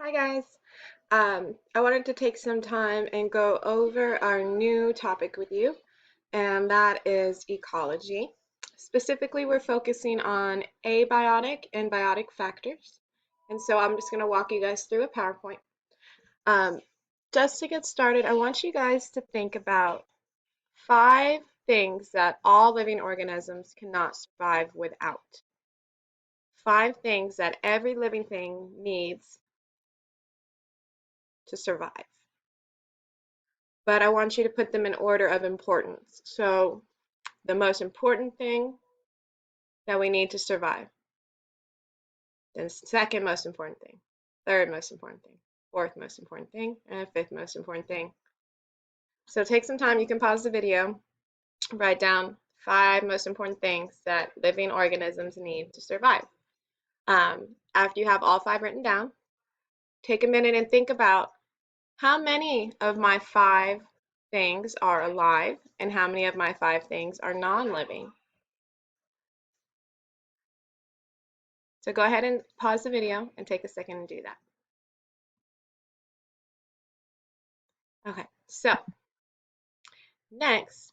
Hi guys. I wanted to take some time and go over our new topic with you, and that is ecology. Specifically, we're focusing on abiotic and biotic factors. And so I'm just going to walk you guys through a PowerPoint. Um, just to get started, I want you guys to think about 5 things that all living organisms cannot survive without. 5 things that every living thing needs to survive. But I want you to put them in order of importance. So the most important thing that we need to survive, then second most important thing, third most important thing, fourth most important thing, and fifth most important thing. So take some time, you can pause the video, write down 5 most important things that living organisms need to survive. After you have all 5 written down, take a minute and think about how many of my 5 things are alive and how many of my 5 things are non-living. So go ahead and pause the video and take a second and do that. Okay, so next,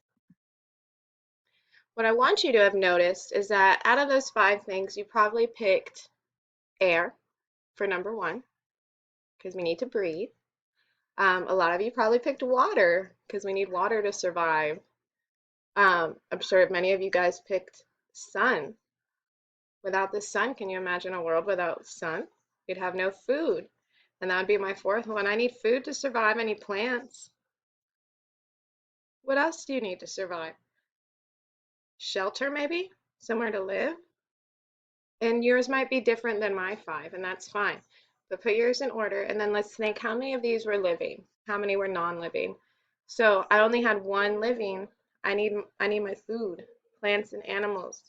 what I want you to have noticed is that out of those 5 things, you probably picked air for number 1, because we need to breathe. A lot of you probably picked water, because we need water to survive. I'm sure many of you guys picked sun. Without the sun, can you imagine a world without sun? We'd have no food. And that would be my 4th one. I need food to survive. I need plants. What else do you need to survive? Shelter, maybe? Somewhere to live? And yours might be different than my 5, and that's fine. But put yours in order, and then let's think how many of these were living? How many were non-living? So I only had 1 living. I need my food, plants and animals.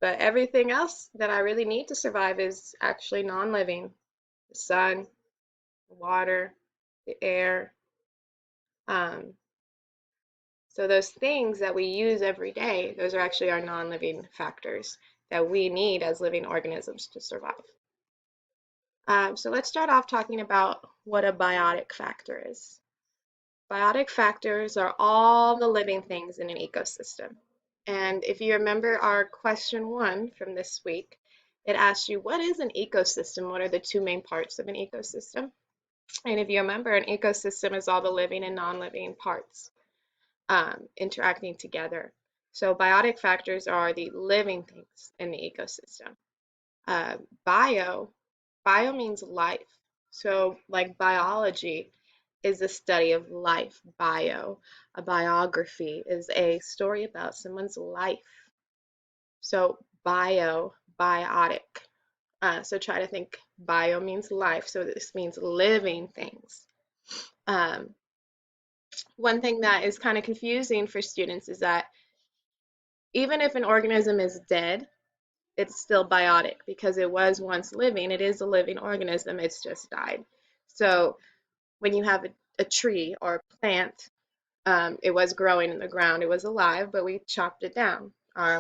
But everything else that I really need to survive is actually non-living. The sun, the water, the air. Um, so those things that we use every day, those are actually our non-living factors that we need as living organisms to survive. So let's start off talking about what a biotic factor is. Biotic factors are all the living things in an ecosystem. And if you remember our question 1 from this week, it asked you, what is an ecosystem? What are the 2 main parts of an ecosystem? And if you remember, an ecosystem is all the living and non-living parts interacting together. So biotic factors are the living things in the ecosystem. Uh, bio, bio means life. So like biology is the study of life. Bio, a biography is a story about someone's life. So biotic. So try to think bio means life. So this means living things. Um, One thing that is kind of confusing for students is that even if an organism is dead, it's still biotic because it was once living. It is a living organism, it's just died. So when you have a tree or a plant, it was growing in the ground, it was alive, but we chopped it down.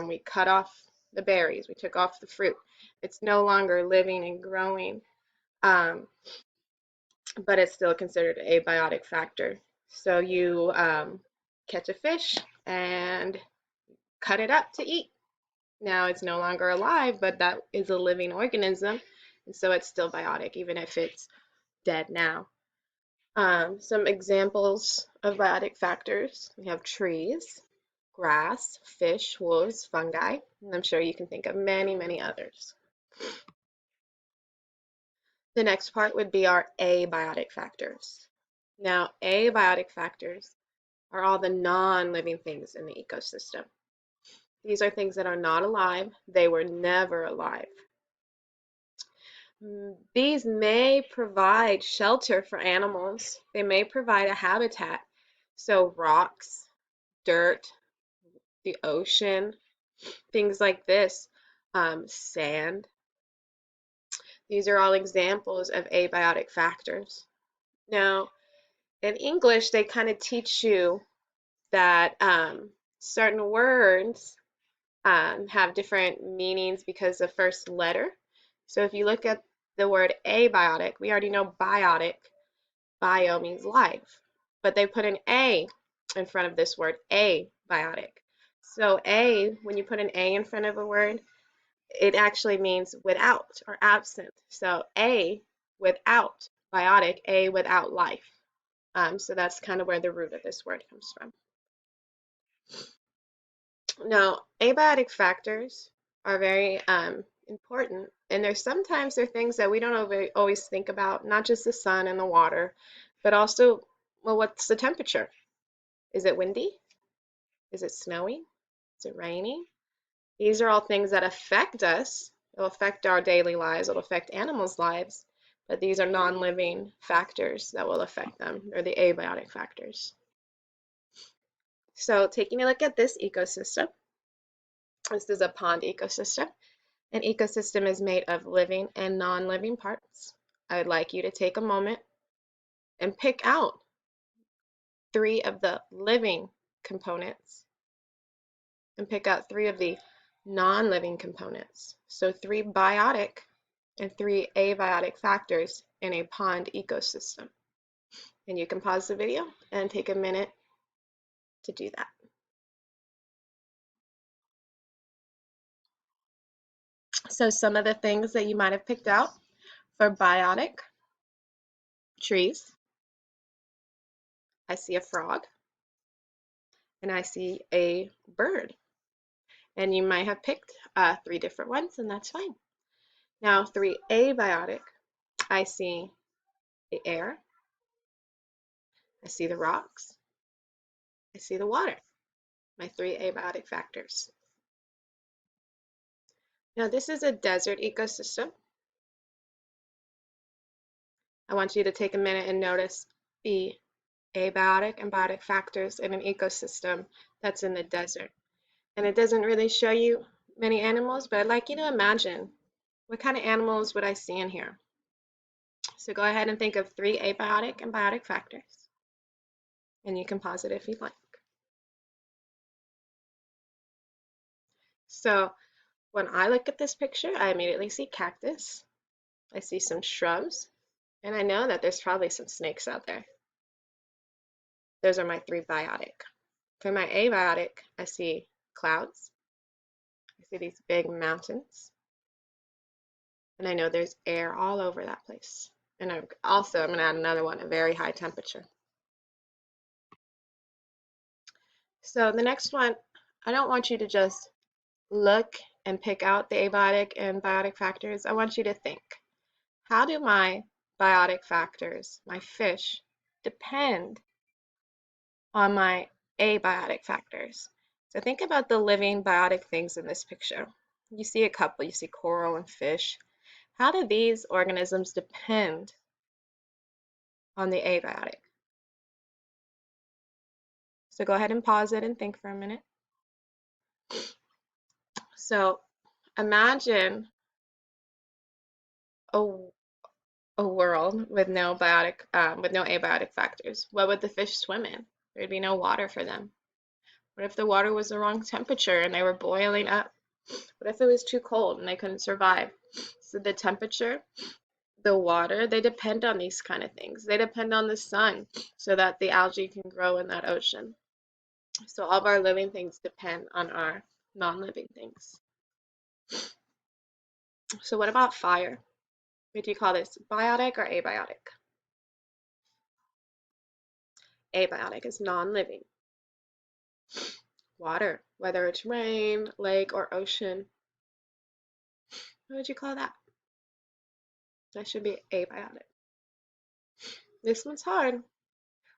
We cut off the berries, we took off the fruit. It's no longer living and growing, um, but it's still considered a biotic factor. So you catch a fish and cut it up to eat. Now it's no longer alive, but that is a living organism, and so it's still biotic, even if it's dead now. Some examples of biotic factors, we have trees, grass, fish, wolves, fungi, and I'm sure you can think of many, many others. The next part would be our abiotic factors. Now, abiotic factors are all the non-living things in the ecosystem. These are things that are not alive. They were never alive. These may provide shelter for animals. They may provide a habitat. So rocks, dirt, the ocean, things like this, sand. These are all examples of abiotic factors. Now, in English, they kind of teach you that certain words have different meanings because of the first letter. So if you look at the word abiotic, we already know biotic. Bio means life, but they put an A in front of this word, abiotic. So A, when you put an A in front of a word, it actually means without or absent. So A without biotic, A without life. So that's kind of where the root of this word comes from. Now, abiotic factors are very important, and there's sometimes they're things that we don't always think about, not just the sun and the water, but also, well, what's the temperature? Is it windy? Is it snowy? Is it rainy? These are all things that affect us. It'll affect our daily lives. It'll affect animals' lives, but these are non-living factors that will affect them. They're the abiotic factors. So taking a look at this ecosystem, this is a pond ecosystem. An ecosystem is made of living and non-living parts. I would like you to take a moment and pick out 3 of the living components and pick out 3 of the non-living components. So 3 biotic and 3 abiotic factors in a pond ecosystem. And you can pause the video and take a minute to do that. So some of the things that you might have picked out for biotic: trees. I see a frog and I see a bird. And you might have picked 3 different ones, and that's fine. Now 3 abiotic, I see the air, I see the rocks, I see the water. My 3 abiotic factors. Now this is a desert ecosystem. I want you to take a minute and notice the abiotic and biotic factors in an ecosystem that's in the desert. And it doesn't really show you many animals, but I'd like you to imagine what kind of animals would I see in here. So go ahead and think of 3 abiotic and biotic factors, and you can pause it if you'd like. So when I look at this picture, I immediately see cactus, I see some shrubs, and I know that there's probably some snakes out there. Those are my 3 biotic. For my abiotic, I see clouds, I see these big mountains, and I know there's air all over that place. And I'm going to add another one, a very high temperature. So the next one, I don't want you to just look and pick out the abiotic and biotic factors. I want you to think, how do my biotic factors, my fish, depend on my abiotic factors? So think about the living biotic things in this picture. You see a couple, you see coral and fish. How do these organisms depend on the abiotic? So go ahead and pause it and think for a minute. So imagine a, a world with no abiotic factors. What would the fish swim in? There'd be no water for them. What if the water was the wrong temperature and they were boiling up? What if it was too cold and they couldn't survive? So the temperature, the water, they depend on these kind of things. They depend on the sun so that the algae can grow in that ocean. So all of our living things depend on our non-living things. So what about fire? What do you call this? Biotic or abiotic? Abiotic is non-living. Water, whether it's rain, lake, or ocean, what would you call that? That should be abiotic. This one's hard.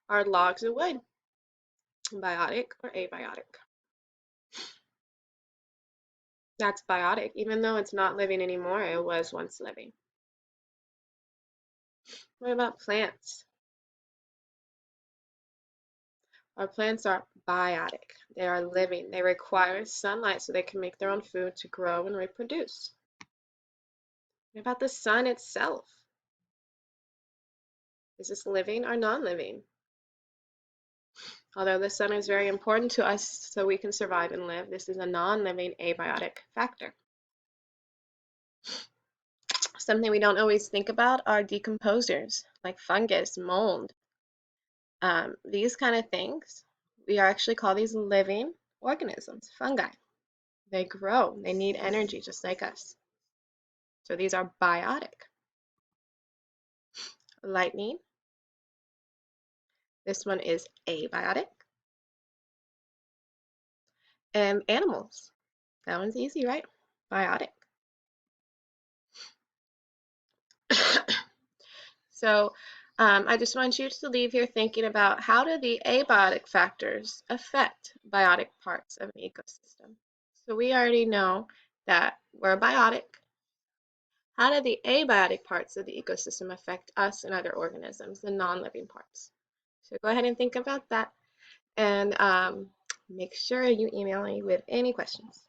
Are logs of wood biotic or abiotic? That's biotic, even though it's not living anymore, it was once living. What about plants? Our plants are biotic. They are living. They require sunlight so they can make their own food to grow and reproduce. What about the sun itself? Is this living or non-living? Although the sun is very important to us so we can survive and live, this is a non-living abiotic factor. Something we don't always think about are decomposers like fungus, mold, these kind of things. We actually call these living organisms, fungi. They grow, they need energy just like us. So these are biotic. Lightning, this one is abiotic. And animals, that one's easy, right? Biotic. So I just want you to leave here thinking about how do the abiotic factors affect biotic parts of an ecosystem. So we already know that we're biotic. How do the abiotic parts of the ecosystem affect us and other organisms, the non-living parts? So go ahead and think about that and make sure you email me with any questions.